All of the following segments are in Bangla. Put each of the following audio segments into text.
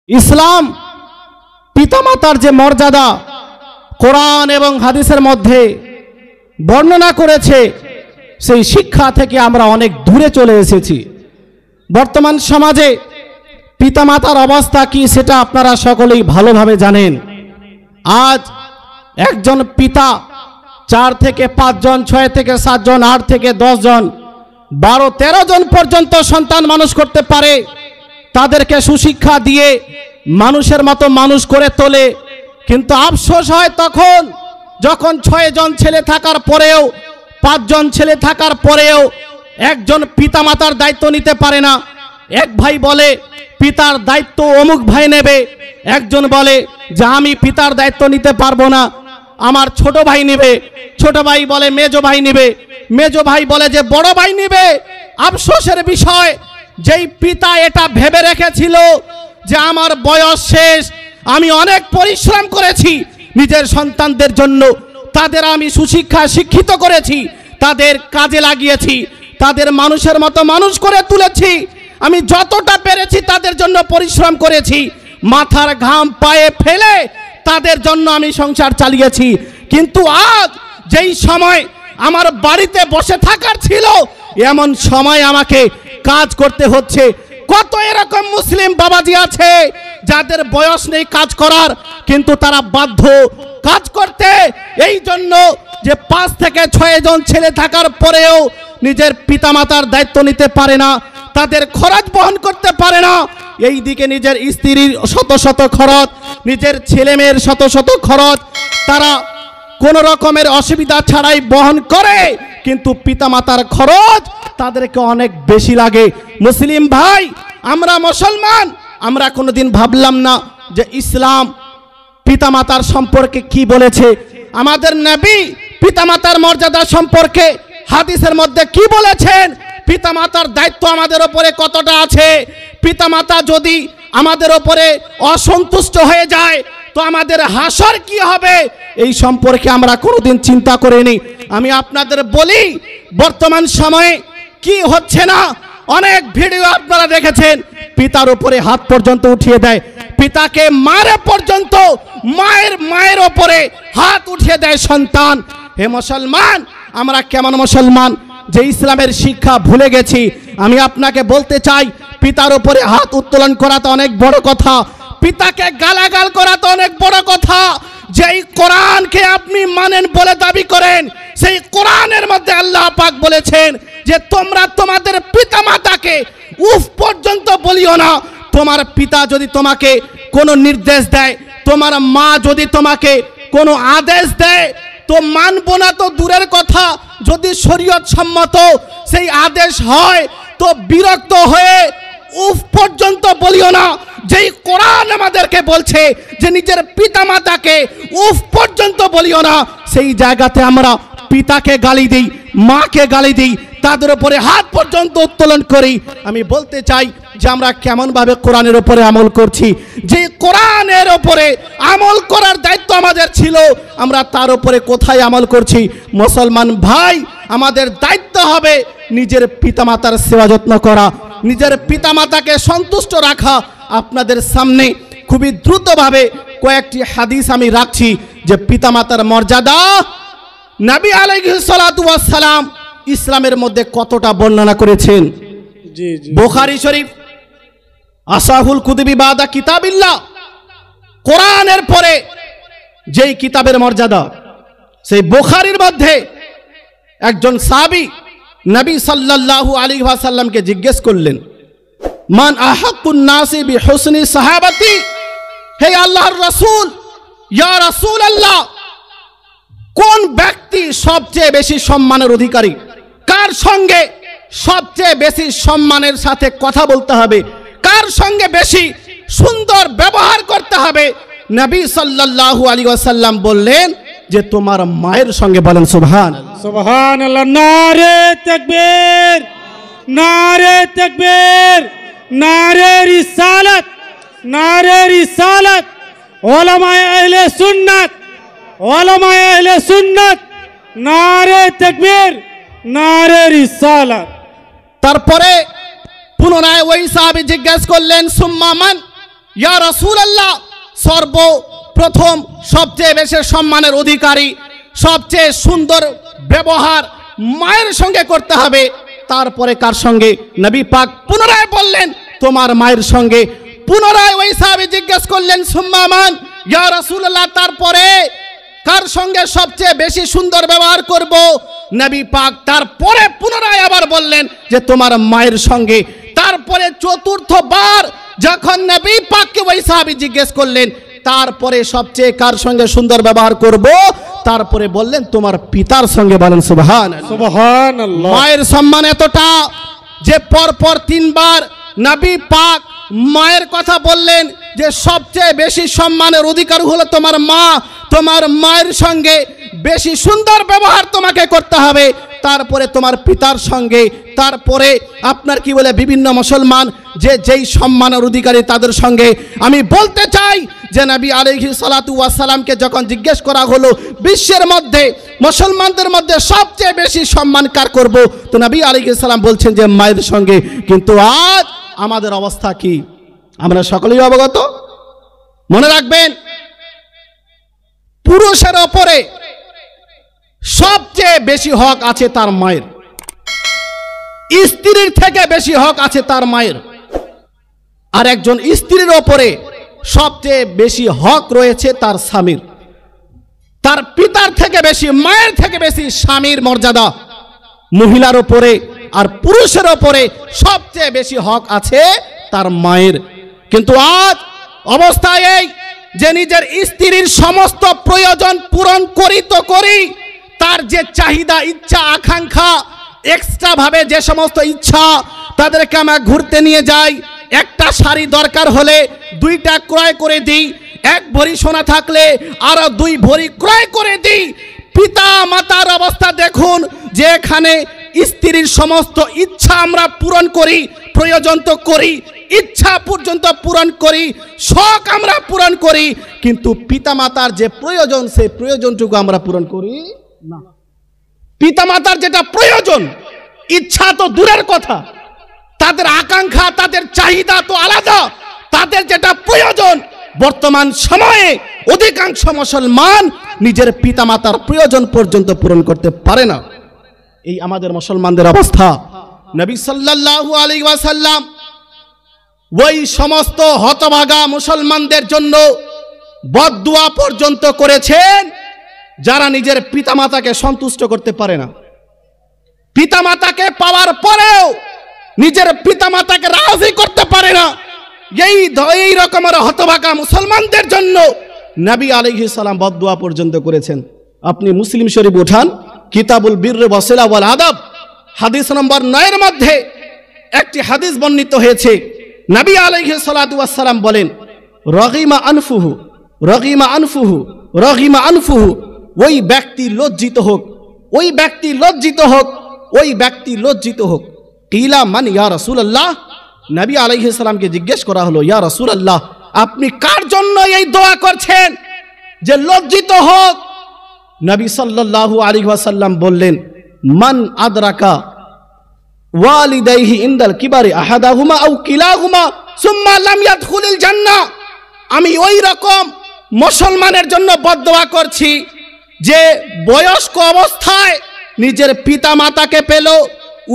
ইসলাম পিতামাতার যে মর্যাদা কোরআন এবং হাদিসের মধ্যে বর্ণনা করেছে, সেই শিক্ষা থেকে আমরা অনেক দূরে চলে এসেছি। বর্তমান সমাজে পিতামাতার অবস্থা কি সেটা আপনারা সকলেই ভালোভাবে জানেন। আজ একজন পিতা 4 থেকে 5 জন, 6 থেকে 7 জন, 8 থেকে 10 জন, 12-13 জন পর্যন্ত সন্তান মানুষ করতে পারে। তাদেরকে সুশিক্ষা দিয়ে মানুষের মতো মানুষ করে তোলে। কিন্তু আফসোস হয় তখন যখন 6 জন ছেলে থাকার পরেও, 5 জন ছেলে থাকার পরেও একজন পিতামাতার দায়িত্ব নিতে পারে না। এক ভাই বলে পিতার দায়িত্ব অমুক ভাই নেবে, একজন বলে যে আমি পিতার দায়িত্ব নিতে পারবো না, আমার ছোট ভাই নেবে, ছোট ভাই বলে মেজো ভাই নেবে, মেজো ভাই বলে যে বড় ভাই নেবে। আফসোসের বিষয়, যেই পিতা এটা ভেবে রেখেছিল যে আমার বয়স শেষ, আমি অনেক পরিশ্রম করেছি নিজের সন্তানদের জন্য, তাদের আমি সুশিক্ষা শিক্ষিত করেছি, তাদের কাজে লাগিয়েছি, তাদের মানুষের মতো মানুষ করে তুলেছি, আমি যতটা পেরেছি তাদের জন্য পরিশ্রম করেছি, মাথার ঘাম পায়ে ফেলে তাদের জন্য আমি সংসার চালিয়েছি। কিন্তু আজ যেই সময় আমার বাড়িতে বসে থাকার ছিল, এমন সময় আমাকে কাজ করতে হচ্ছে। কত এরকম মুসলিম বাবাজি আছে যাদের বয়স নেই কাজ করার, কিন্তু তারা বাধ্য কাজ করতে, এই জন্য যে 5 থেকে 6 জন ছেলে থাকার পরেও নিজের পিতামাতার দায়িত্ব নিতে পারে না, তাদের খরচ বহন করতে পারে না। এই দিকে নিজের স্ত্রীর শত শত খরচ, নিজের ছেলে মেয়ের শত শত খরচ তারা কোন রকমের অসুবিধা ছাড়াই বহন করে, কিন্তু পিতামাতার খরচ তাদেরকে অনেক বেশি লাগে। মুসলিম ভাই, আমরা মুসলমান, আমরা কোনোদিন ভাবলাম না যে ইসলাম পিতামাতার সম্পর্কে কি বলেছে, আমাদের নবী পিতামাতার মর্যাদা সম্পর্কে হাদিসের মধ্যে কি বলেছেন, পিতামাতার দায়িত্ব আমাদের উপরে কতটা আছে, পিতামাতা যদি আমাদের উপরে অসন্তুষ্ট হয়ে যায় তো আমাদের হাসর কি হবে, এই সম্পর্কে আমরা কোনোদিন চিন্তা করিনি। আমি আপনাদের বলি, বর্তমান সময়ে কি হচ্ছে না, অনেক ভিডিও আপনারা দেখেছেন, পিতার উপরে হাত পর্যন্ত উঠিয়ে দেয়, পিতাকে মারে পর্যন্ত মায়ের উপরে হাত উঠিয়ে দেয় সন্তান। হে মুসলমান, আমরা কেমন মুসলমান যে ইসলামের শিক্ষা ভুলে গেছি? আমি আপনাকে বলতে চাই, পিতার উপরে হাত উত্তোলন করা তো অনেক বড় কথা, পিতাকে গালাগাল করা তো অনেক বড় কথা। যেই কোরআনকে আপনি মানেন বলে দাবি করেন, সেই কোরআনের মধ্যে আল্লাহ পাক বলেছেন যে তোমরা তোমাদের পিতামাতাকে উফ পর্যন্ত বলিও না। তোমার পিতা যদি তোমাকে কোনো নির্দেশ দেয়, তোমার মা যদি তোমাকে কোনো আদেশ দেয় তো মানবো না তো দূরের কথা, যদি শরীয়ত সম্মত সেই আদেশ হয় তো বিরক্ত হয়ে উফ পর্যন্ত বলিও না। যেই কোরআন আমাদেরকে বলছে যে নিজের পিতামাতাকে উফ পর্যন্ত বলিও না, সেই জায়গাতে আমরা পিতাকে গালি দিই, মাকে গালি দিই, তাদের উপরে হাত পর্যন্ত উত্তোলন করি। আমি বলতে চাই যে আমরা কেমনভাবে কোরআনের উপরে আমল করছি। যে কোরআনের উপরে আমল করার দায়িত্ব আমাদের ছিল, আমরা তার উপরে কোথায় আমল করছি? মুসলমান ভাই, আমাদের দায়িত্ব হবে নিজের পিতামাতার সেবা যত্ন করা, নিজের পিতামাতাকে সন্তুষ্ট রাখা। আপনাদের সামনে খুবই দ্রুতভাবে কয়েকটি হাদিস আমি রাখছি যে পিতামাতার মর্যাদা নবী আলাইহিস সালাতু ওয়াস সালাম ইসলামের মধ্যে কতটা বর্ণনা করেছেন। বুখারী শরীফ আসাহুল কুতুবি বাদা কিতাবিল্লাহ, কোরআনের পরে যেই কিতাবের মর্যাদা, সেই বুখারীর মধ্যে একজন সাহাবী নবী সাল্লাল্লাহু আলাইহি ওয়াসাল্লামকে জিজ্ঞেস করলেন, মান আহাক্কুন নাসি বিহুসনি সাহাবাতি, হে আল্লাহর রাসূল, ইয়া রাসূলুল্লাহ, কোন ব্যক্তি সবচেয়ে বেশি সম্মানের অধিকারী, কার সঙ্গে সবচেয়ে বেশি সম্মানের সাথে কথা বলতে হবে, কার সঙ্গে বেশি সুন্দর ব্যবহার করতে হবে? নবী সাল্লাল্লাহু আলাইহি ওয়াসাল্লাম বললেন যে তোমার মায়ের সঙ্গে। বলেন সুবহানাল্লাহ। সুবহানাল্লাহ। নারে তাকবীর, নারে তাকবীর, নারে রিসালাত, নারে রিসালাত। উলামায়ে আহলে সুন্নাত, উলামায়ে আহলে সুন্নাত, নারে তাকবীর, নারে রিসালাত। তারপরে পুনরায় ওই সাহাবী জিজ্ঞেস করলেন, সুম্মা মান, ইয়া রাসূলুল্লাহ, সর্বপ্রথম সবচেয়ে বেশি সম্মানের অধিকারী, সবচেয়ে সুন্দর ব্যবহার মায়ের সঙ্গে করতে হবে। তারপরে কার সঙ্গে? নবী পাক পুনরায় বললেন তোমার মায়ের সঙ্গে। পুনরায় ওই সাহাবী জিজ্ঞেস করলেন সুম্মা মান, ইয়া রাসূলুল্লাহ তারপরে কার সঙ্গে সবচেয়ে বেশি সুন্দর ব্যবহার করব? নবী পাক তারপরে পুনরায় আবার বললেন যে তোমার মায়ের সঙ্গে। তারপরে চতুর্থবার যখন নবী পাককে ওই সাহাবী জিজ্ঞেস করলেন তারপরে সবচেয়ে কার সঙ্গে সুন্দর ব্যবহার করব, তারপরে বললেন তোমার পিতার সঙ্গে। বলেন সুবহানাল্লাহ। সুবহানাল্লাহ। মায়ের সম্মান এতটা যে পরপর তিনবার নবী পাক মায়ের কথা বললেন যে সবচেয়ে বেশি সম্মানের অধিকার হলো তোমার মা, তোমার মায়ের সঙ্গে বেশি সুন্দর ব্যবহার তোমাকে করতে হবে, তারপরে তোমার পিতার সঙ্গে, তারপরে আপনার কি বলে বিভিন্ন মুসলমান যে যেই সম্মানের অধিকারী তাদের সঙ্গে। আমি বলতে চাই যে নবী আলাইহিস সালাতু ওয়াস সালামকে যখন জিজ্ঞেস করা হলো বিশ্বের মধ্যে মুসলমানদের মধ্যে সবচেয়ে বেশি সম্মান কার করব, তো নবী আলাইহিস সালাম বলছেন যে মায়ের সঙ্গে। কিন্তু আজ আমাদের অবস্থা কি? আমরা সকলেই অবগত। মনে রাখবেন, পুরুষের ওপরে সবচেয়ে বেশি হক আছে তার মায়ের, স্ত্রীর থেকে বেশি হক আছে তার মায়ের। আর একজন স্ত্রীর ওপরে সবচেয়ে বেশি হক রয়েছে তার স্বামীর। তার পিতার থেকে বেশি, মায়ের থেকে বেশি স্বামীর মর্যাদা মহিলার ওপরে, আর পুরুষের ওপরে সবচেয়ে বেশি হক আছে তার মায়ের। কিন্তু আজ অবস্থা এই যে নিজের স্ত্রীর সমস্ত প্রয়োজন পূরণ করি তো করি, তার যে চাহিদা, ইচ্ছা, আকাঙ্ক্ষা, এক্সট্রা ভাবে যে সমস্ত ইচ্ছা, তাদেরকে আমরা ঘুরতে নিয়ে যাই। একটা শাড়ি দরকার হলে দুইটা ক্রয় করে দিই, এক ভরি সোনা থাকলে আরো 2 ভরি ক্রয় করে দিই। পিতা মাতার অবস্থা দেখুন যে এখানে স্ত্রীর সমস্ত ইচ্ছা আমরা পূরণ করি, প্রয়োজন তো করি, ইচ্ছা পর্যন্ত পূরণ করি, শখ আমরা পূরণ করি, কিন্তু পিতা মাতার যে প্রয়োজন সেই প্রয়োজনটুকু আমরা পূরণ করি না। পিতা মাতার যেটা প্রয়োজন, ইচ্ছা তো দূরের কথা, তাদের আকাঙ্ক্ষা, তাদের চাহিদা তো আলাদা, তাদের যেটা প্রয়োজন, বর্তমান সময়ে অধিকাংশ মুসলমান নিজের পিতা মাতার প্রয়োজন পর্যন্ত পূরণ করতে পারে না। এই আমাদের মুসলমানদের অবস্থা। নবী সাল্লাল্লাহু আলাইহি ওয়াসাল্লাম ওই সমস্ত হতভাগা মুসলমানদের জন্য বদদুয়া পর্যন্ত করেছেন যারা নিজের পিতামাতাকে সন্তুষ্ট করতে পারে না। পিতামাতাকে পাওয়ার পরেও নিজের পিতামাতাকে রাজি করতে পারে না। এই রকমের হতভাগা মুসলমানদের জন্য নবী আলাইহিস সালাম বদদুয়া পর্যন্ত করেছেন। আপনি মুসলিম শরীফ উঠান, কিতাবুল বিরর ওয়াসিলা ওয়াল আদাব, হাদিস নম্বর 9 এর মধ্যে একটি হাদিস বর্ণিত হয়েছে। নবী আলাইহিস সালাতু ওয়াস সালাম বলেন, রগিমা আনফুহু, রগিমা আনফুহু, রগিমা আনফুহু, ওই ব্যক্তি লজ্জিত হোক, ওই ব্যক্তি লজ্জিত হোক, ওই ব্যক্তি লজ্জিত হোক। কিলা মান ইয়া রাসূলুল্লাহ, নবী আলাইহিস সালামকে জিজ্ঞেস করা হলো, ইয়া রাসূলুল্লাহ আপনি কার জন্য এই দোয়া করছেন যে লজ্জিত হোক? নবী সাল্লাল্লাহু আলাইহি ওয়াসাল্লাম বললেন, মান আদরাকা ওয়ালিদাইহি ইনদাল কিবারি আহাদাহুমা আও কিলাহুমা সুম্মা লাম ইয়াদখুলিল জান্নাহ। আমি ওই রকম মুসলমানের জন্য বদদোয়া করছি যে বয়স্ক অবস্থায় নিজের পিতা মাতাকে পেল,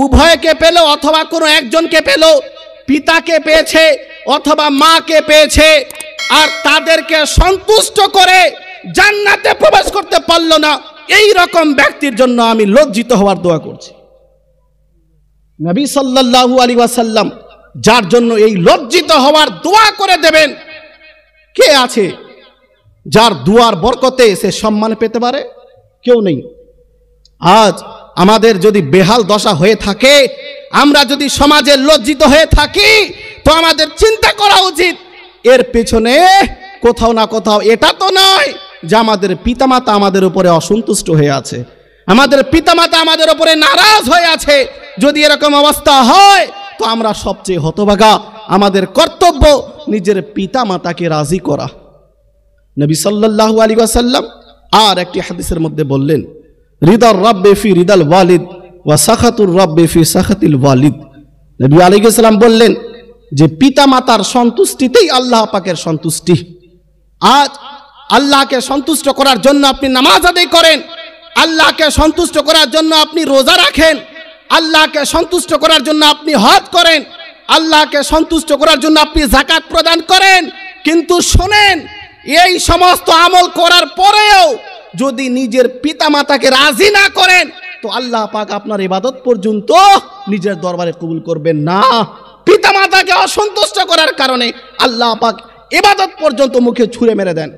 উভয়কে পেল অথবা কোনো একজনকে পেল, পিতাকে পেয়েছে অথবা মাকে পেয়েছে, আর তাদেরকে সন্তুষ্ট করে জান্নাতে প্রবেশ করতে পারল না, এই রকম ব্যক্তির জন্য আমি লজ্জিত হওয়ার দোয়া করছি। নবী সাল্লাল্লাহু আলাইহি ওয়াসাল্লাম যার জন্য এই লজ্জিত হওয়ার দোয়া করে দেবেন, কে আছে যার দুয়ার বরকতে সে সম্মান পেতে পারে? কেউ নেই। আজ আমাদের যদি বেহাল দশা হয়ে থাকে, আমরা যদি সমাজে লজ্জিত হয়ে থাকি, তো আমাদের চিন্তা করা উচিত এর পেছনে কোথাও না কোথাও এটা তো নয় যে আমাদের পিতামাতা আমাদের উপরে অসন্তুষ্ট হয়ে আছে, আমাদের পিতামাতা আমাদের উপরে নারাজ হয়ে আছে। যদি এরকম অবস্থা হয় তো আমরা সবচেয়ে হতভাগা। আমাদের কর্তব্য নিজের পিতামাতাকে রাজি করা। নবী সাল্লাল্লাহু আলাইহি ওয়াসাল্লাম আর একটি হাদিসের মধ্যে বললেন, রিদার রাব্বি ফি রিদাল ওয়ালিদ ওয়া সাখাতুর রাব্বি ফি সাখাতিল ওয়ালিদ। নবী আলাইহিস সালাম বললেন, যে পিতা মাতার সন্তুষ্টিতেই আল্লাহ পাকের সন্তুষ্টি। আজ আল্লাহকে সন্তুষ্ট করার জন্য আপনি নামাজ আদায় করেন, আল্লাহকে সন্তুষ্ট করার জন্য আপনি রোজা রাখেন, আল্লাহকে সন্তুষ্ট করার জন্য আপনি হজ করেন, আল্লাহকে সন্তুষ্ট করার জন্য আপনি যাকাত প্রদান করেন। কিন্তু শোনেন, এই সমস্ত আমল করার পরেও যদি নিজের পিতা মাতাকে রাজি না করেন তো আল্লাহ পাক আপনার ইবাদত পর্যন্ত নিজের দরবারে কবুল করবেন না। পিতা মাতাকে অসন্তুষ্ট করার কারণে আল্লাহ পাক ইবাদত পর্যন্ত মুখে ছুঁড়ে মেরে দেন।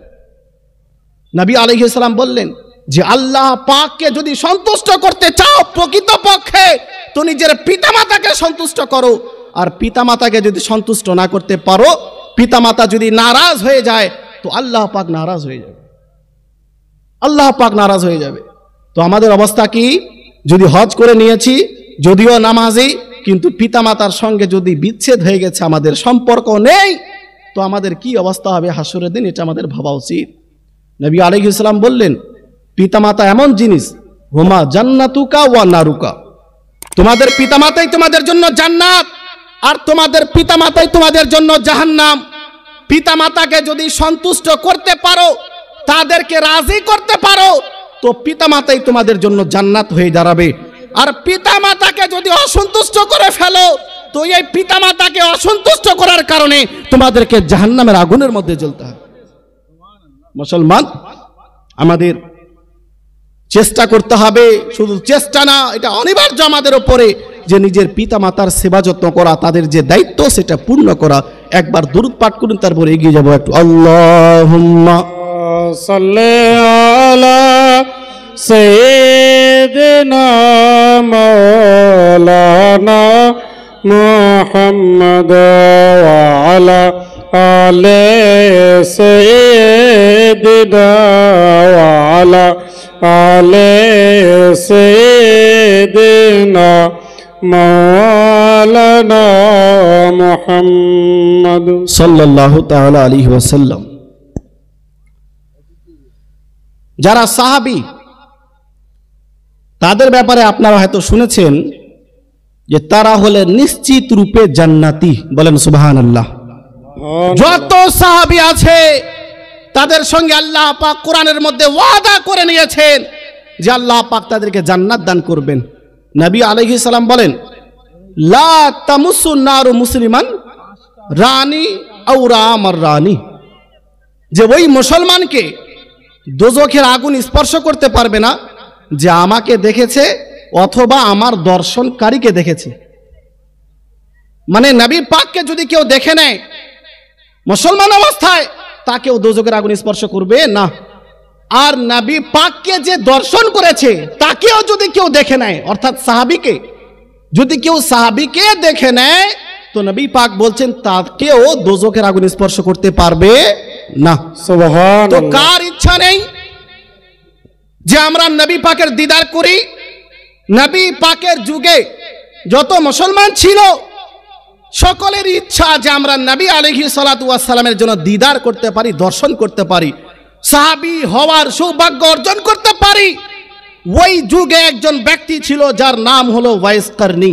নবী আলাইহিস সালাম বললেন যে আল্লাহ পাককে যদি সন্তুষ্ট করতে চাও প্রকৃতপক্ষে তো নিজের পিতামাতাকে সন্তুষ্ট করো, আর পিতামাতাকে যদি সন্তুষ্ট না করতে পারো, পিতামাতা যদি নারাজ হয়ে যায় তো আল্লাহ পাক নারাজ হয়ে যাবে, আল্লাহ পাক নারাজ হয়ে যাবে। তো আমাদের অবস্থা কি? যদি হজ করে নিয়েছি, যদিও নামাজি, কিন্তু পিতামাতার সঙ্গে যদি বিচ্ছেদ হয়ে গেছে, আমাদের সম্পর্ক নেই, তো আমাদের কি অবস্থা হবে হাসরের দিন? এটা আমাদের ভাবা উচিত। নবী আলাইহিস সালাম বললেন, পিতামাতা এমন জিনিস, হুমা জান্নাতুকা ওয়া নারুকা, তোমাদের পিতামাতাই তোমাদের জন্য জান্নাত আর তোমাদের পিতামাতাই তোমাদের জন্য জাহান্নাম। পিতামাতাকে যদি সন্তুষ্ট করতে পারো, তাদেরকে রাজি করতে পারো, তো পিতামাতাই তোমাদের জন্য জান্নাত হয়ে দাঁড়াবে। আর পিতামাতাকে যদি অসন্তুষ্ট করে ফেলো তো এই পিতামাতাকে অসন্তুষ্ট করার কারণে তোমাদেরকে জাহান্নামের আগুনের মধ্যে জ্বলতে হবে। মুসলমান, আমাদের চেষ্টা করতে হবে, শুধু চেষ্টা না, এটা অনিবার্য আমাদের উপরে যে নিজের পিতা মাতার সেবা যত্ন করা, তাদের যে দায়িত্ব সেটা পূর্ণ করা। একবার দুরূদ পাঠ করুন, তারপর এগিয়ে যাব একটু। আল্লাহুম্মা সাল্লি আলা সাইয়্যিদিনা মাওলানা মুহাম্মদ ওয়া আলা আলি সাইয়্যিদিনা ওয়া আলা আলে সাইয়্যিদিনা মাওলানা মুহাম্মদ সাল্লাল্লাহু তাআলা আলাইহি ওয়াসাল্লাম। যারা সাহাবী, তাদের ব্যাপারে আপনারা হয়তো শুনেছেন যে তারা হলেন নিশ্চিত রূপে জান্নাতি। বলেন সুবহানাল্লাহ। যত সাহাবী আছে তাদের সঙ্গে আল্লাহ পাক কোরআনের মধ্যে ওয়াদা করে নিয়েছেন যে আল্লাহ পাক তাদেরকে জান্নাত দান করবেন। নবী আলাইহিস সালাম বলেন, লা তামুসুন নারু মুসলিমান রানী আও রামার রানী, যে ওই মুসলমানকে দোজখের আগুন স্পর্শ করতে পারবে না যে আমাকে দেখেছে অথবা আমার দর্শনকারীকে দেখেছে। মানে নবী পাককে যদি কেউ দেখে নেয় মুসলমান অবস্থায়, তাকেও দোজখের আগুন স্পর্শ করবে না। আর নবী পাককে যে দর্শন করেছে তাকেও যদি কেউ দেখে নেয়, অর্থাৎ সাহাবীকে যদি কেউ সাহাবীকে দেখে নেয়, তো নবী পাক বলছেন তাকেও দোজখের আগুন স্পর্শ করতে পারবে না। সুবহানাল্লাহ। তো কার ইচ্ছা নেই যে আমরা নবী পাকের দিদার করি? নবী পাকের যুগে যত মুসলমান ছিল সকলের ইচ্ছা যে আমরা নবী আলাইহিস সালাতু ওয়াস সালামের জন্য দিদার করতে পারি, দর্শন করতে পারি, সাহাবী হওয়ার সৌভাগ্য অর্জন করতে পারি। ওই যুগে একজন ব্যক্তি ছিল যার নাম হলো ওয়াইস কারনী।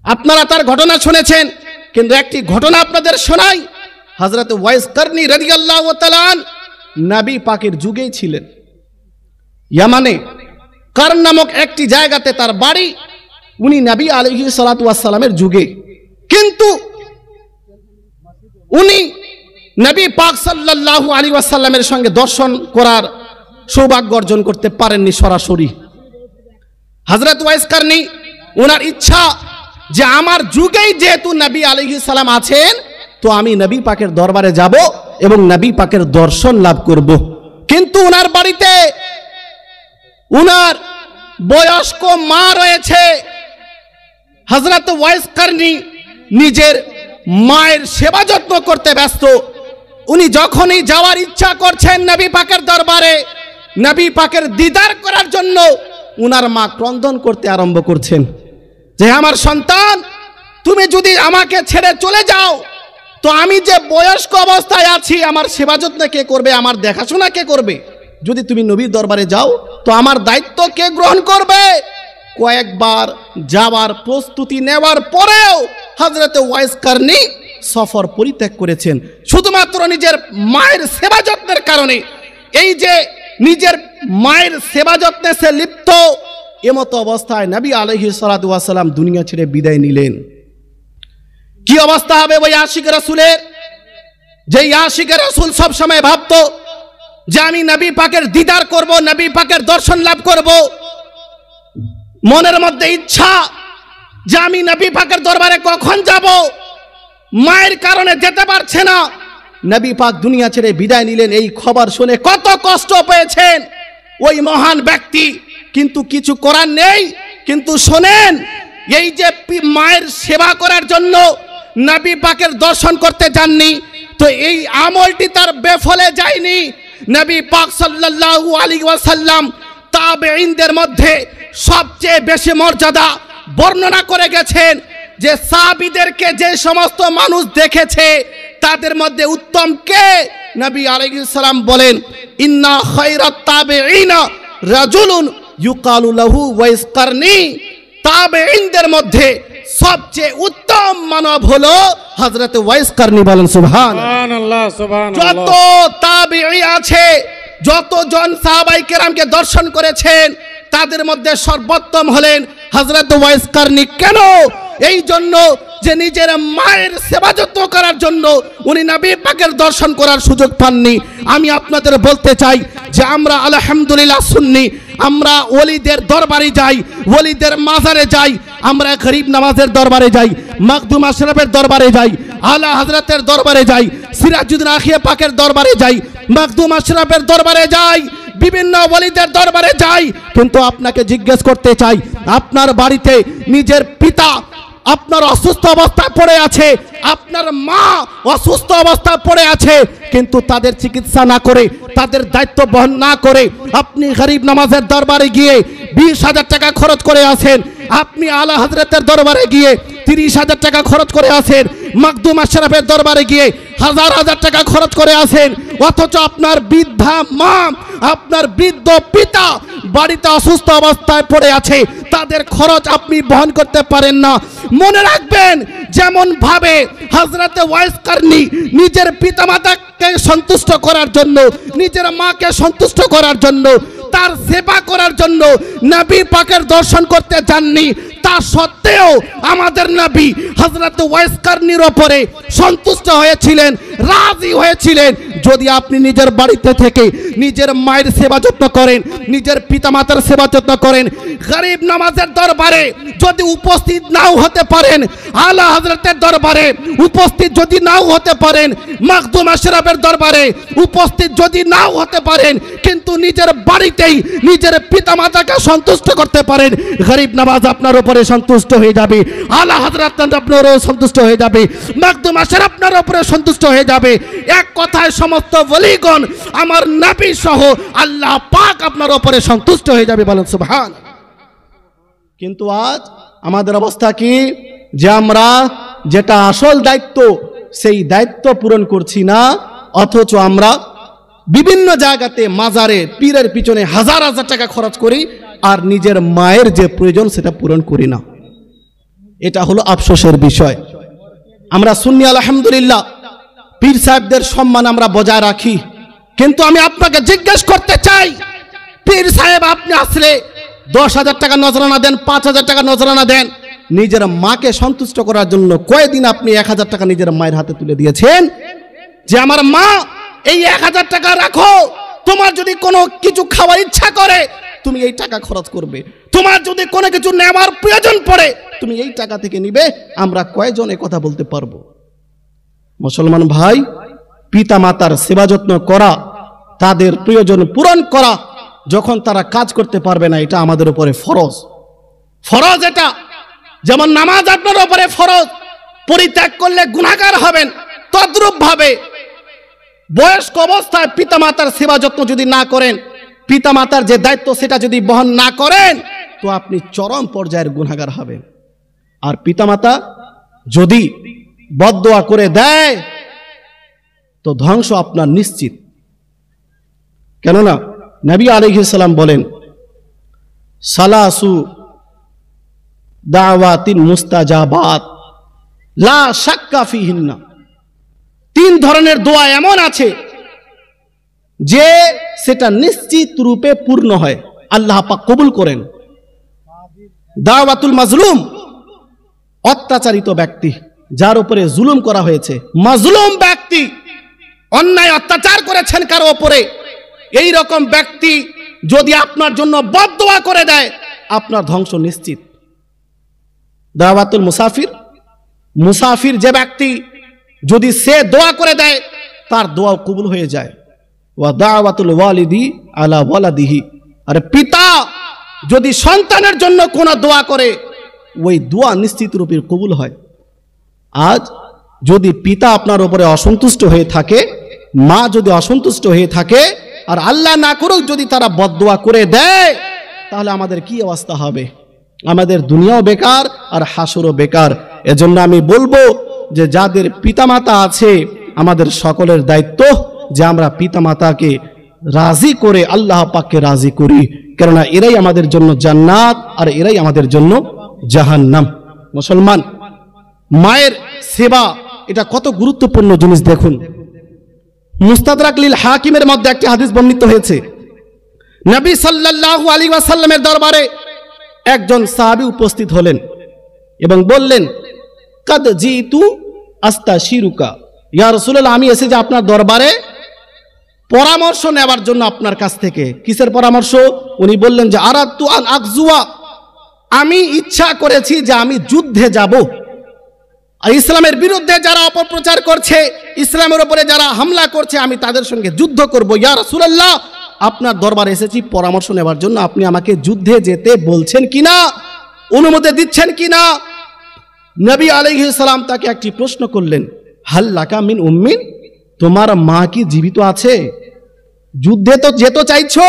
আপনারা তার ঘটনা শুনেছেন, কিন্তু একটি ঘটনা আপনাদের শোনাই। হযরত ওয়াইস কারনী রাদিয়াল্লাহু তাআলা আনহু নবী পাকের যুগেই ছিলেন। ইয়ামানে কারন নামক একটি জায়গাতে তার বাড়ি। উনি নবী আলাইহিস সালাতু ওয়াস সালামের যুগে, কিন্তু উনি নবী পাক সাল্লাল্লাহু আলাইহি ওয়াসাল্লামের সঙ্গে দর্শন করার সৌভাগ্য অর্জন করতে পারেননি সরাসরি। হযরত ওয়াইস কারনী ওনার ইচ্ছা যে আমার যুগেই যেহেতু নবী আলাইহিস সালাম আছেন, তো আমি নবী পাকের দরবারে যাব এবং নবী পাকের দর্শন লাভ করব। কিন্তু ওনার বাড়িতে ওনার বয়স্ক মা রয়েছে। হযরত ওয়াইস কারনী নিজের মায়ের সেবা যত্ন করতে ব্যস্ত। উনি যখনই যাওয়ার ইচ্ছা করছেন নবী পাকের দরবারে, নবী পাকের দিদার করার জন্য, উনার মা ক্রন্দন করতে আরম্ভ করছেন যে আমার সন্তান, তুমি যদি আমাকে ছেড়ে চলে যাও তো আমি যে বয়স্ক অবস্থায় আছি আমার সেবা যত্ন কে করবে, আমার দেখাশোনা কে করবে? যদি তুমি নবীর দরবারে যাও তো আমার দায়িত্ব কে গ্রহণ করবে? কয়েকবার যাওয়ার প্রস্তুতি নেওয়ার পরেও হযরত ওয়াইস কারনী সফর পরিত্যাগ করেছেন শুধুমাত্র নিজের মায়ের সেবা যত্নের কারণে। এই যে নিজের মায়ের সেবা যত্নে সে লিপ্ত, এমতো অবস্থায় নবী আলাইহিস সালাতু ওয়াস সালাম দুনিয়া ছেড়ে বিদায় নিলেন। কি অবস্থা হবে ওই আশিক রাসূলের? যে আশিক রাসূল সব সময় ভাবতো যে আমি নবী পাকের দিদার করব, নবী পাকের দর্শন লাভ করব। মনের মধ্যে ইচ্ছা যে আমি নবী পাকের দরবারে কখন যাব, মায়ের কারণে যেতে পারছে না। নবী পাক দুনিয়া ছেড়ে বিদায় নিলেন, এই খবর শুনে কত কষ্ট পেয়েছেন ওই মহান ব্যক্তি, কিন্তু কিছু করার নেই। কিন্তু শোনেন, এই যে মায়ের সেবা করার জন্য নবী পাকের দর্শন করতে যাননি, তো এই আমলটি তার বেফলে যায়নি। নবী পাক সাল্লাল্লাহু আলাইহি ওয়াসাল্লাম তাবেঈনদের মধ্যে সবচেয়ে বেশি মর্যাদা বর্ণনা করে গেছেন যে সাহাবীদেরকে যে সমস্ত মানুষ দেখেছে তাদের মধ্যে উত্তম কে? নবী আলাইহিস সালাম বলেন, ইন্না খায়রাত তাবেঈনা রাজুলুন ইউকালু লাহু ওয়াইস কারনী। তাবেঈনদের মধ্যে সবচেয়ে উত্তম মানব হলো হযরত ওয়াইস কারনী। বলেন সুবহানাল্লাহ। যত তাবেঈ আছে, যতজন সাহাবায়ে কেরামকে দর্শন করেছেন, তাদের মধ্যে সর্বোত্তম হলেন হযরত ওয়াইস কারনী। কেন? এই জন্য যে নিজের মায়ের সেবা যত্ন করার জন্য উনি নবী পাকের দর্শন করার সুযোগ পাননি। আমি আপনাদের বলতে চাই যে আমরা আলহামদুলিল্লাহ সুন্নি, আমরা ওলিদের দরবারে যাই, ওলিদের মাজারে যাই, আমরা গরিব নামাজের দরবারে যাই, মাকদুম আশরাফের দরবারে যাই, আলা হযরতের দরবারে যাই, সিরাজুদ্দিন আখিয়া পাকের দরবারে যাই, মাকদুম আশরাফের দরবারে যাই, বিভিন্ন ওলিদের দরবারে যাই। কিন্তু আপনাকে জিজ্ঞেস করতে চাই, আপনার বাড়িতে নিজের পিতা আপনার অসুস্থ অবস্থায় পড়ে আছে, আপনার মা অসুস্থ অবস্থায় পড়ে আছে, কিন্তু তাদের চিকিৎসা না করে, তাদের দায়িত্ব বহন না করে আপনি গরিব নামাজের দরবারে গিয়ে 20,000 টাকা খরচ করে আসেন, আপনি আলা হযরতের দরবারে গিয়ে 30,000 টাকা খরচ করে আসেন, মাকদুম আশরাফের দরবারে গিয়ে হাজার হাজার টাকা খরচ করে আসেন, অথচ আপনার বৃদ্ধা মা, আপনার বৃদ্ধ পিতা বাড়িতে অসুস্থ অবস্থায় পড়ে আছে, তাদের খরচ আপনি বহন করতে পারেন না। মনে রাখবেন, যেমন ভাবে হযরত ওয়াইস কারনী নিজের পিতামাতাকে সন্তুষ্ট করার জন্য, নিজের মাকে সন্তুষ্ট করার জন্য, তার সেবা করার জন্য নবী পাকের দর্শন করতে যাননি, তা সত্ত্বেও আমাদের নবী হযরত ওয়াইস কারনীর উপরে সন্তুষ্ট হয়েছিলেন, রাজি হয়েছিলেন। যদি আপনি নিজের বাড়িতে থেকে নিজের মায়ের সেবা যত্ন করেন, নিজের পিতামাতার সেবা যত্ন করেন, গরিব নামাজের দরবারে যদি উপস্থিত নাও হতে পারেন, আলা হযরতের দরবারে উপস্থিত যদি নাও হতে পারেন, মাকদুম আশরাফের দরবারে উপস্থিত যদি নাও হতে পারেন, কিন্তু নিজের বাড়িতেই নিজের পিতামাতাকে সন্তুষ্ট করতে পারেন, গরিব নামাজ আপনার উপরে সন্তুষ্ট হয়ে যাবে, আলা হযরত আপনার সন্তুষ্ট হয়ে যাবে, মাকদুম আশরাফ আপনার উপরে সন্তুষ্ট হয়ে যাবে। এক কথায় সমস্ত ওলিগণ, আমার নবী সহ আল্লাহ পাক আপনার উপরে সন্তুষ্ট হয়ে যাবে। বলেন সুবহান। কিন্তু আজ আমাদের অবস্থা কি? যে আমরা যেটা আসল দায়িত্ব, সেই দায়িত্ব পূরণ করছি না, অথচ আমরা বিভিন্ন জায়গাতে মাজারে পীরের পিছনে হাজার হাজার টাকা খরচ করি, আর নিজের মায়ের যে প্রয়োজন সেটা পূরণ করি না। এটা হলো আফসোসের বিষয়। আমরা সুন্নি আলহামদুলিল্লাহ পীর সাহেবদের সম্মান আমরা বজায় রাখি, কিন্তু আমি আপনাকে জিজ্ঞেস করতে চাই, পীর সাহেব আপনি আসলে 10,000 টাকা নজরানা দেন, 5,000 টাকা নজরানা দেন, নিজের মাকে সন্তুষ্ট করার জন্য কয়দিন আপনি 1,000 টাকা নিজের মায়ের হাতে তুলে দিয়েছেন যে আমার মা এই 1,000 টাকা রাখো, তোমার যদি কোনো কিছু খাওয়ার ইচ্ছা করে তুমি এই টাকা খরচ করবে, তোমার যদি কোনো কিছু নেওয়ার প্রয়োজন পড়ে তুমি এই টাকা থেকে নিবে। আমরা কয়জন এ কথা বলতে পারবো? মুসলমান ভাই, পিতা মাতার সেবা যত্ন করা, তাদের প্রয়োজন পূরণ করা, যখন তারা কাজ করতে পারবে না, এটা আমাদের উপরে ফরজ। ফরজ এটা, যেমন নামাজ আপনার উপরে ফরজ, পরিত্যাগ করলে গুনাহগার হবেন, তদ্রূপ ভাবে বয়স্ক অবস্থায় পিতামাতার সেবা যত্ন যদি না করেন, পিতামাতার যে দায়িত্ব সেটা যদি বহন না করেন, তো আপনি চরম পর্যায়ের গুনাহগার হবেন। আর পিতামাতা যদি বদদোয়া করে দেয় তো ধ্বংস আপনার নিশ্চিত। কেননা নবী আলাইহিস সালাম বলেন, সালাসু দাওয়াতিন মুস্তাজাবাত, লা শাক্কা ফিহিন্না। 3 ধরনের দোয়া এমন আছে যে সেটা নিশ্চিত রূপে পূর্ণ হয়, আল্লাহ পাক কবুল করেন। দাওয়াতুল মাজলুম, অত্যাচারিত ব্যক্তি যার উপরে জুলুম করা হয়েছে, মাজলুম ব্যক্তি, অন্যায় অত্যাচার করেছেন কারো উপরে, এই রকম ব্যক্তি যদি আপনার জন্য বদদোয়া করে দেয় আপনার ধ্বংস নিশ্চিত। দাওয়াতুল মুসাফির, মুসাফির যে ব্যক্তি যদি সে দোয়া করে দেয় তার দোয়া কবুল হয়ে যায়। ওয়া দাওয়াতুল ওয়ালিদি আলা ওয়ালাদিহি, আর পিতা যদি সন্তানের জন্য কোনো দোয়া করে ওই দোয়া নিশ্চিত রূপে কবুল হয়। আজ যদি পিতা আপনার উপরে অসন্তুষ্ট হয়ে থাকে, মা যদি অসন্তুষ্ট হয়ে থাকে, আর আল্লাহ না করুক যদি তারা বদদোয়া করে দেয়, তাহলে আমাদের কি অবস্থা হবে? আমাদের দুনিয়াও বেকার আর হাসরও বেকার। এজন্য আমি বলবো যে যাদের পিতামাতা আছে আমাদের সকলের দায়িত্ব যে আমরা পিতামাতাকে রাজি করে আল্লাহ পাককে রাজি করি, কেননা এরাই আমাদের জন্য জান্নাত আর এরাই আমাদের জন্য জাহান্নাম। মুসলমান, মায়ের সেবা এটা কত গুরুত্বপূর্ণ জিনিস দেখুন। মুস্তাদরাক লিল হাকিমের মধ্যে একটি হাদিস বর্ণিত হয়েছে, নবী সাল্লাল্লাহু আলাইহি ওয়াসাল্লামের দরবারে একজন সাহাবী উপস্থিত হলেন এবং বললেন, কাদ জিতু আস্তাশিরুকা, ইয়া রাসূলুল্লাহ, আমি এসেছি আপনার দরবারে পরামর্শ নেওয়ার জন্য আপনার কাছ থেকে। কিসের পরামর্শ? উনি বললেন যে আরাদতু আন আকজুয়া, আমি ইচ্ছা করেছি যে আমি যুদ্ধে যাব, আর ইসলামের বিরুদ্ধে যারা অপপ্রচার করছে, ইসলামের উপরে যারা হামলা করছে, আমি তাদের সঙ্গে যুদ্ধ করব। ইয়া রাসূলুল্লাহ, আপনার দরবারে এসেছি পরামর্শ নেওয়ার জন্য, আপনি আমাকে যুদ্ধে যেতে বলছেন কিনা, অনুমতি দিচ্ছেন কিনা? নবী আলাইহিস সালাম তাকে একটি প্রশ্ন করলেন, হাল লাকা মিন উম্মিন, তোমার মা কি জীবিত আছে? যুদ্ধে তো যেতে চাইছো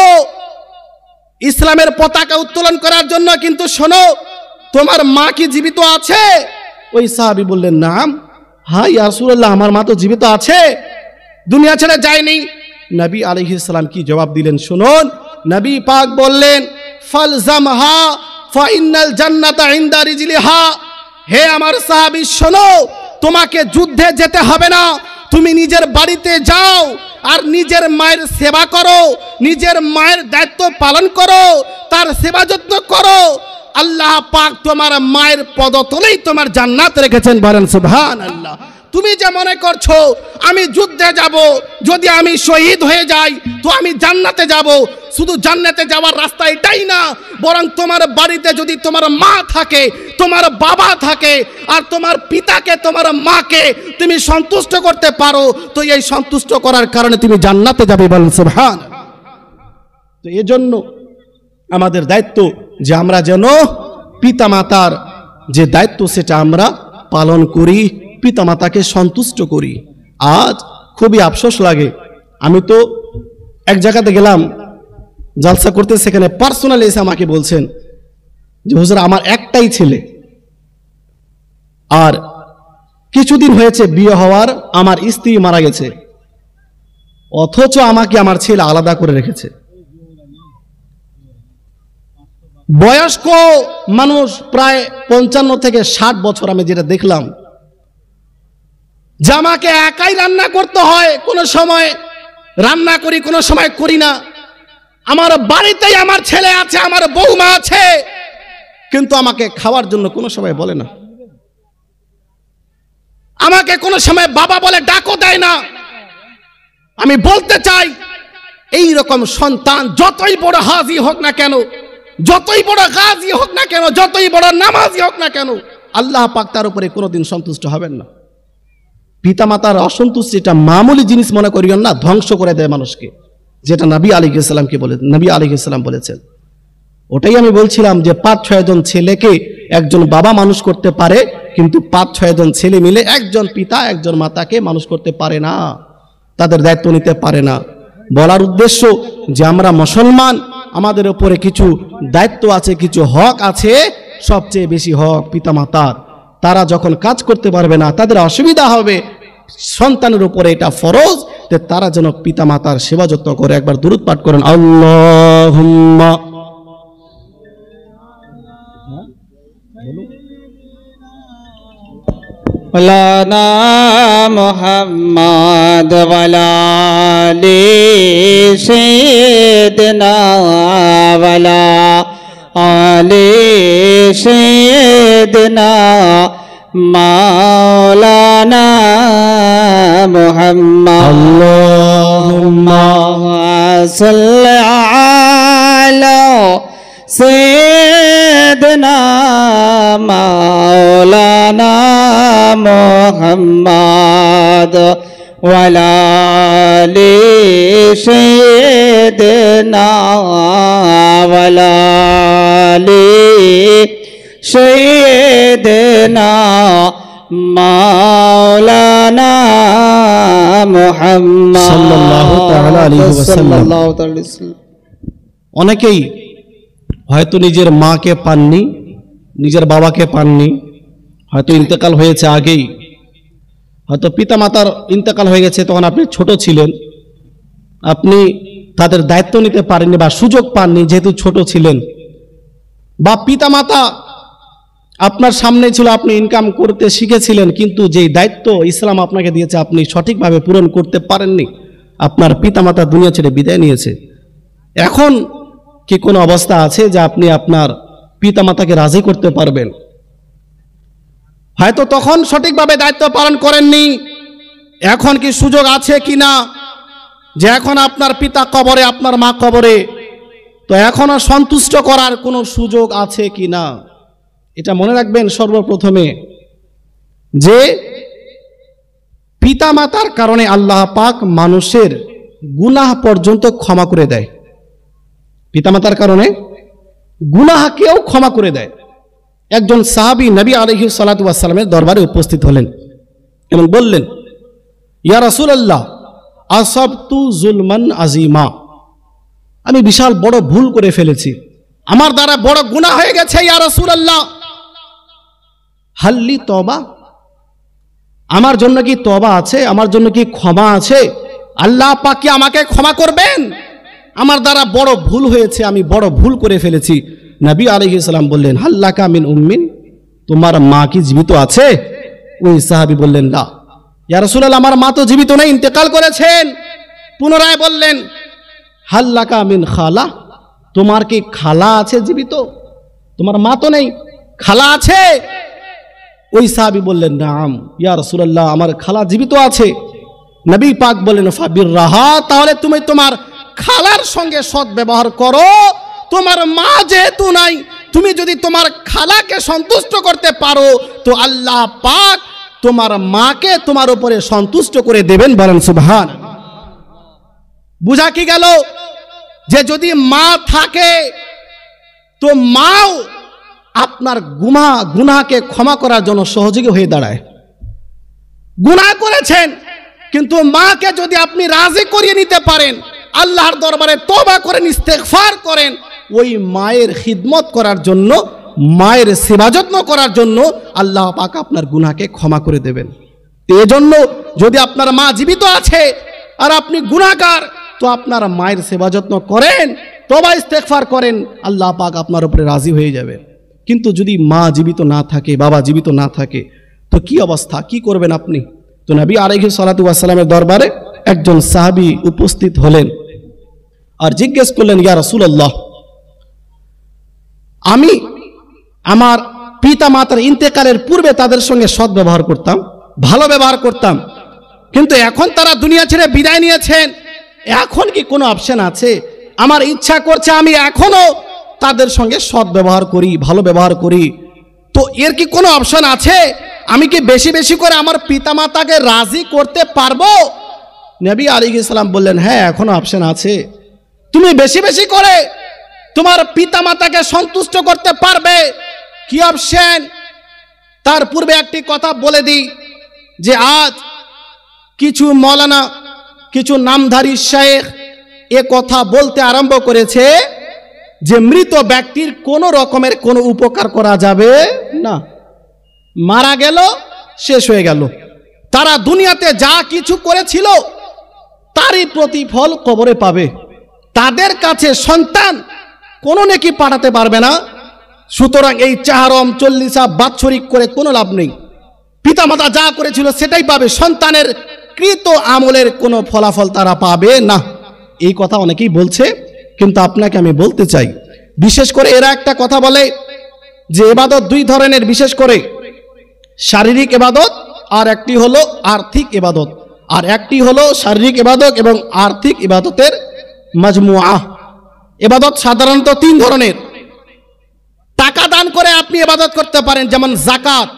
ইসলামের পতাকা উত্তোলন করার জন্য, কিন্তু শোনো, তোমার মা কি জীবিত আছে? ওই সাহাবী বললেন, নাম, হ্যাঁ ইয়া রাসূলুল্লাহ, আমার মা তো জীবিত আছে, দুনিয়া ছেড়ে যায়নি। নবী আলাইহিস সালাম কি জবাব দিলেন শুনুন। নবী পাক বললেন, ফালজামহা ফা ইন্নাল জান্নাতা ইনদা রিজলিহা, হে আমার সাহাবী শোনো, তোমাকে যুদ্ধে যেতে হবে না, তুমি নিজের বাড়িতে যাও আর নিজের মায়ের সেবা করো, নিজের মায়ের দায়িত্ব পালন করো, তার সেবা যত্ন করো। আল্লাহ পাক তোমার মায়ের পদতলেই তোমার জান্নাত রেখেছেন, বলেন সুবহানাল্লাহ। তুমি যে মনে করছো আমি যুদ্ধে যাব, যদি আমি শহীদ হয়ে যাই তো আমি জান্নাতে যাব, শুধু জান্নাতে যাওয়ার রাস্তা এটাই না, বরং তোমার বাড়িতে যদি তোমার মা থাকে, তোমার বাবা থাকে, আর তোমার পিতাকে, তোমার মাকে তুমি সন্তুষ্ট করতে পারো, তো এই সন্তুষ্ট করার কারণে তুমি জান্নাতে যাবে, বলেন সুবহানাল্লাহ। তো এজন্য আমাদের দায়িত্ব যে আমরা যেন পিতামাতার যে দায়িত্ব সেটা আমরা পালন করি, পিতামাতাকে সন্তুষ্ট করি। আজ খুবই আফসোস লাগে, আমি তো এক জায়গাতে গেলাম জলসা করতে, সেখানে পার্সোনালি এসে আমাকে বলছেন যে হুজুর আমার একটাই ছেলে, আর কিছুদিন হয়েছে বিয়ে হওয়ার, আমার স্ত্রী মারা গেছে, অথচ আমাকে আমার ছেলে আলাদা করে রেখেছে। বয়স্ক মানুষ প্রায় 55 থেকে 60 বছর, আমি যেটা দেখলাম, যে আমাকে একাই রান্না করতে হয়, কোনো সময় রান্না করি, কোনো সময় করি না। আমার বাড়িতেই আমার ছেলে আছে, আমার বৌমা আছে, কিন্তু আমাকে খাওয়ার জন্য কোনো সময় বলে না, আমাকে কোনো সময় বাবা বলে ডাকও দেয় না। আমি বলতে চাই, এই রকম সন্তান যতই বড় হাজি হোক না কেন, যতই বড় গাজী হোক না কেন, যতই বড় নামাজি হোক না কেন, আল্লাহ পাক তার উপরে কোনোদিন সন্তুষ্ট হবেন না। পিতামাতার অসন্তুষ্টি এটা মামুলি জিনিস মনে করিও না, ধ্বংস করে দেয় মানুষকে, যেটা নবী আলাইহিস সালামকে বলে, নবী আলাইহিস সালাম বলেছেন। ওটাই আমি বলছিলাম যে 5-6 জন ছেলেকে একজন বাবা মানুষ করতে পারে, কিন্তু 5-6 জন ছেলে মিলে একজন পিতা একজন মাতাকে মানুষ করতে পারে না, তাদের দায়িত্ব নিতে পারে না। বলার উদ্দেশ্য যে আমরা মুসলমান, আমাদের উপরে কিছু দায়িত্ব আছে, কিছু হক আছে, সবচেয়ে বেশি হক পিতামাতার। তারা যখন কাজ করতে পারবে না, তাদের অসুবিধা হবে, সন্তানের উপরে এটা ফরজ যে তারা যেন পিতামাতার সেবা যত্ন করে। একবার দুরূদ পাঠ করেন, আল্লাহুম্মা مولانا محمد وعلى آل سيدنا وعلى آل سيدنا مولانا محمد اللهم صل على سيدنا مولانا محمد وعلى آل سيدنا وعلى آل سيدنا مولانا محمد সাল্লাল্লাহু তাআলা আলাইহি ওয়াসাল্লাম। সাল্লাল্লাহু তাআলা আলাইহি ওয়াসাল্লাম। অনেকেই হয়তো নিজের মাকে পাননি, নিজের বাবাকে পাননি, হয়তো ইন্তেকাল হয়েছে আগেই, হয়তো পিতামাতার ইন্তেকাল হয়ে গেছে, তখন আপনি ছোট ছিলেন, আপনি তাদের দায়িত্ব নিতে পারেননি বা সুযোগ পাননি যেহেতু ছোট ছিলেন, বা পিতামাতা আপনার সামনে ছিল, আপনি ইনকাম করতে শিখেছিলেন, কিন্তু যেই দায়িত্ব ইসলাম আপনাকে দিয়েছে আপনি সঠিকভাবে পূরণ করতে পারেননি, আপনার পিতামাতা দুনিয়া ছেড়ে বিদায় নিয়েছে। এখন কি কোনো অবস্থা আছে যে আপনি আপনার পিতামাতাকে রাজি করতে পারবেন? হয়তো তখন সঠিকভাবে দায়িত্ব পালন করেননি, এখন কি সুযোগ আছে কিনা যে এখন আপনার পিতা কবরে, আপনার মা কবরে, তো এখনো সন্তুষ্ট করার কোনো সুযোগ আছে কিনা? এটা মনে রাখবেন সর্বপ্রথমে যে পিতামাতার কারণে আল্লাহ পাক মানুষের গুনাহ পর্যন্ত ক্ষমা করে দেয়। পিতামাতার কারণে গুনাহকেও ক্ষমা করে দেয়। একজন সাহাবী নবী আলাইহিস সালাতু ওয়াস সালামের দরবারে উপস্থিত হলেন এবং বললেন, ইয়া রাসূলুল্লাহ, আসাবতু যুলমান আযীমা, আমি বিশাল বড় ভুল করে ফেলেছি, আমার দ্বারা বড় গুনাহ হয়ে গেছে, ইয়া রাসূলুল্লাহ, হাল্লি তওবা, আমার জন্য কি তওবা আছে, আমার জন্য কি ক্ষমা আছে? আল্লাহ পাক কি আমাকে ক্ষমা করবেন? আমার দ্বারা বড় ভুল হয়েছে, আমি বড় ভুল করে ফেলেছি। নবী আলাইহিস সালাম বললেন, হাল্লাকা মিন উম্মিন, তোমার মা কি জীবিত আছে? ওই সাহাবী বললেন, না ইয়া রাসূলুল্লাহ, আমার মা তো জীবিত নেই, ইন্তেকাল করেছেন। পুনরায় বললেন, হাল্লাকা মিন খালা, তোমার কি খালা আছে জীবিত? তোমার মা তো নেই, খালা আছে? ওই সাহাবী বললেন, নাম ইয়া রাসূলুল্লাহ, আমার খালা জীবিত আছে। নবী পাক বললেন, ফাবির রাহা, তাহলে তুমি তোমার খালার সঙ্গে সৎ ব্যবহার করো। তোমার মা যেহেতু নাই, তুমি যদি তোমার খালাকে সন্তুষ্ট করতে পারো তো আল্লাহ পাক তোমার মাকে তোমার উপরে সন্তুষ্ট করে দেবেন। বলেন সুবহান। বুঝা কি গেল যে যদি মা থাকে তো মাও আপনার গুনাহকে ক্ষমা করার জন্য সহযোগী হয়ে দাঁড়ায়। গুনাহ করেছেন, কিন্তু মাকে যদি আপনি রাজি করিয়ে নিতে পারেন, আল্লাহর দরবারে তওবা করেন, ইস্তেগফার করেন, ওই মায়ের খিদমত করার জন্য, মায়ের সেবা যত্ন করার জন্য আল্লাহ পাক আপনার গুনাহকে ক্ষমা করে দেবেন। এজন্য যদি আপনার মা জীবিত আছে আর আপনি গুনাহগার, তো আপনার মায়ের সেবা যত্ন করেন, তওবা ইস্তেগফার করেন, আল্লাহ পাক আপনার উপরে রাজি হয়ে যাবে। কিন্তু যদি মা জীবিত না থাকে, বাবা জীবিত না থাকে, তো কি অবস্থা, কি করবেন আপনি? তো নবী আলাইহিস সালাতু ওয়াস সালামের দরবারে একজন সাহাবী উপস্থিত হলেন আর জিজ্ঞেস করলেন, ইয়া রাসূলুল্লাহ, আমি আমার পিতা মাতার ইন্তেকালের পূর্বে তাদের সঙ্গে সৎ ব্যবহার করতাম, ভালো ব্যবহার করতাম, কিন্তু এখন তারা দুনিয়া ছেড়ে বিদায় নিয়েছেন, এখন কি কোনো অপশন আছে? আমার ইচ্ছা করছে আমি এখনো তাদের সঙ্গে সৎ ব্যবহার করি, ভালো ব্যবহার করি, তো এর কি কোনো অপশন আছে? আমি কি বেশি বেশি করে আমার পিতামাতাকে রাজি করতে পারবো? নবী আলাইহিস সালাম বললেন, হ্যাঁ, এখনো অপশন আছে, তুমি বেশি বেশি করে তোমার পিতামাতাকে সন্তুষ্ট করতে পারবে। কি অপশন? তার পূর্বে একটি কথা বলে দিই যে আজ কিছু মৌলানা, কিছু নামধারী শেখ এ কথা বলতে আরম্ভ করেছে যে মৃত ব্যক্তির কোনো রকমের কোনো উপকার করা যাবে না, মারা গেল, শেষ হয়ে গেল, তারা দুনিয়াতে যা কিছু করেছিল তারই প্রতিফল কবরে পাবে, তাদের কাছে সন্তান কোনো নেকি পাঠাতে পারবে না। সুতরাং এই চাহারম চল্লিশা বাৎসরিক করে কোনো লাভ নেই। পিতামাতা যা করেছিল সেটাই পাবে, সন্তানের কৃত আমলের কোনো ফলাফল তারা পাবে না। এই কথা অনেকেই বলছে, কিন্তু আপনাকে আমি বলতে চাই, বিশেষ করে এরা একটা কথা বলে যে ইবাদত দুই ধরনের, বিশেষ করে শারীরিক ইবাদত আর একটি হলো আর্থিক ইবাদত, আর একটি হলো শারীরিক ইবাদত এবং আর্থিক ইবাদতের মাজমুআ। ইবাদত সাধারণত তিন ধরনের। টাকা দান করে আপনি ইবাদত করতে পারেন, যেমন যাকাত।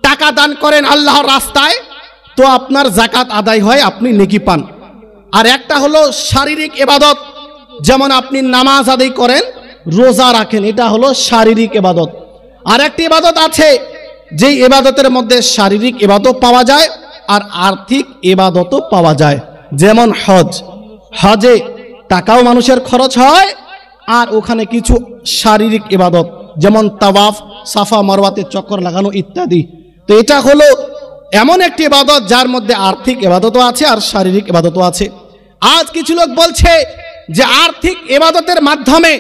টাকা দান করেন আল্লাহর রাস্তায়, তো আপনার যাকাত আদায় হয়, আপনি নেকি পান। আর একটা হলো শারীরিক ইবাদত, যেমন আপনি নামাজ আদায় করেন, রোজা রাখেন, এটা হলো শারীরিক ইবাদত। আর একটি ইবাদত আছে যেই ইবাদতের মধ্যে শারীরিক ইবাদত পাওয়া যায় আর আর্থিক ইবাদতও পাওয়া যায়, যেমন হজ। হজে টাকাও মানুষের খরচ হয় আর ওখানে কিছু শারীরিক ইবাদত, যেমন তাওয়াফ, সাফা মারওয়াতে চক্কর লাগানো ইত্যাদি। তো এটা হলো এমন একটি ইবাদত যার মধ্যে আর্থিক ইবাদতও আছে আর শারীরিক ইবাদতও আছে। আজ কিছু লোক বলছে যে আর্থিক ইবাদতের মাধ্যমে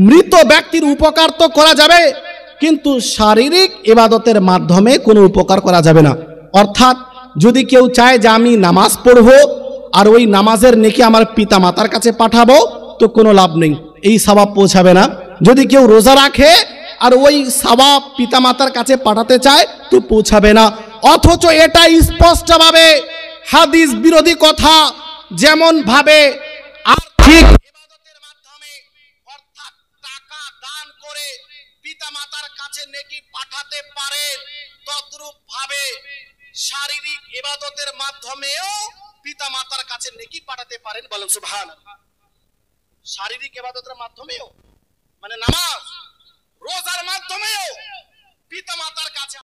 মৃত ব্যক্তির উপকার তো করা যাবে, কিন্তু শারীরিক ইবাদতের মাধ্যমে কোনো উপকার করা যাবে না। অর্থাৎ যদি কেউ চায় যে আমি নামাজ পড়বো আর ওই নামাজের নেকি আমার পিতা মাতার কাছে পাঠাবো, তো কোনো লাভ নেই, এই সওয়াব পৌঁছাবে না। যদি কেউ রোজা রাখে আর ওই সওয়াব পিতা মাতার কাছে পাঠাতে চায়, তো পৌঁছাবে না। অথচ এটা স্পষ্টভাবে হাদিস বিরোধী কথা। যেমন ভাবে আর্থিক ইবাদতের মাধ্যমে, অর্থাৎ টাকা দান করে পিতা মাতার কাছে নেকি পাঠাতে পারেন, তদ্রূপ ভাবে শারীরিক ইবাদতের মাধ্যমেও পিতা মাতার কাছে নেকি পাঠাতে পারেন। বলেন সুবহানাল্লাহ। শারীরিক ইবাদতের মাধ্যমেও, মানে নামাজ রোজার মাধ্যমেও পিতা মাতার কাছে